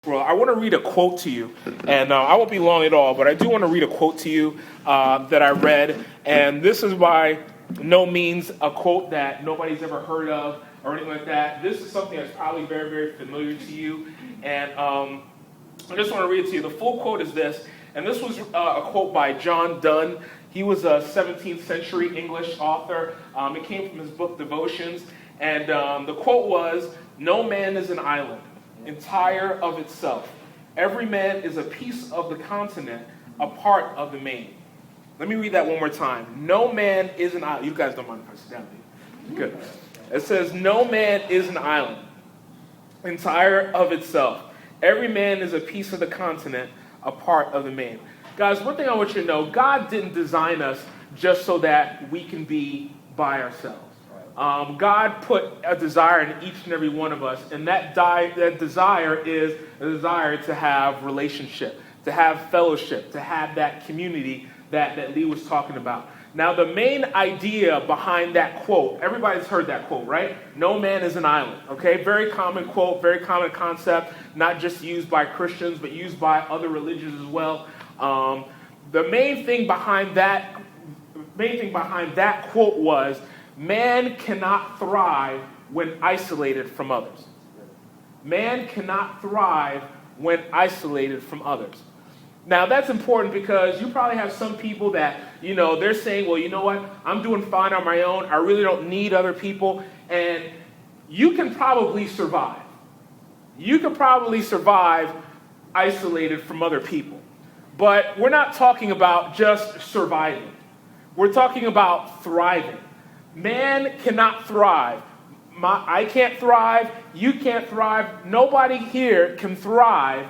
Well, I want to read a quote to you, and I won't be long at all, but I do want to read a quote to you that I read, and this is by no means a quote that nobody's ever heard of or anything like that. This is something that's probably very, very familiar to you, and I just want to read it to you. The full quote is this, and this was a quote by John Donne. He was a 17th century English author. It came from his book Devotions, and the quote was, "No man is an island, entire of itself. Every man is a piece of the continent, a part of the main." Let me read that one more time. No man is an island. You guys don't mind if I sit down, do you? Good. It says, no man is an island, entire of itself. Every man is a piece of the continent, a part of the main. Guys, one thing I want you to know, God didn't design us just so that we can be by ourselves. God put a desire in each and every one of us, and that desire is a desire to have relationship, to have fellowship, to have that community that Lee was talking about. Now, the main idea behind that quote, everybody's heard that quote, right? No man is an island, okay? Very common quote, very common concept, not just used by Christians, but used by other religions as well. The main thing behind that quote was, man cannot thrive when isolated from others. Man cannot thrive when isolated from others. Now, that's important because you probably have some people that, they're saying, well, you know what? I'm doing fine on my own. I really don't need other people. And you can probably survive. You can probably survive isolated from other people. But we're not talking about just surviving. We're talking about thriving. Man cannot thrive. I can't thrive. You can't thrive. Nobody here can thrive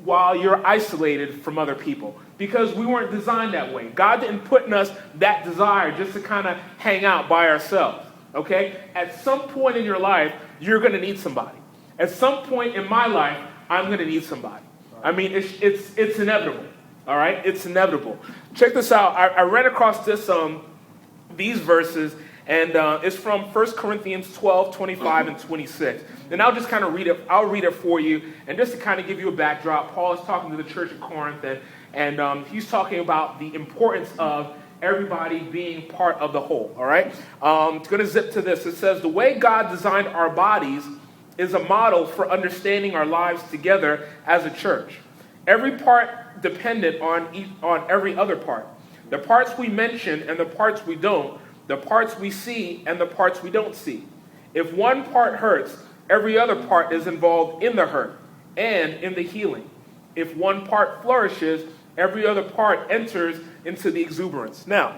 while you're isolated from other people, because we weren't designed that way. God didn't put in us that desire just to kind of hang out by ourselves, okay? At some point in your life, you're going to need somebody. At some point in my life, I'm going to need somebody. I mean, it's inevitable, all right? It's inevitable. Check this out. I ran across these verses, and it's from 1 Corinthians 12, 25, and 26. And I'll just kind of read it. I'll read it for you. And just to kind of give you a backdrop, Paul is talking to the church at Corinth, and he's talking about the importance of everybody being part of the whole, all right? It's going to zip to this. It says, the way God designed our bodies is a model for understanding our lives together as a church. Every part dependent on every other part. The parts we mention and the parts we don't. The parts we see and the parts we don't see. If one part hurts, every other part is involved in the hurt and in the healing. If one part flourishes, every other part enters into the exuberance. Now,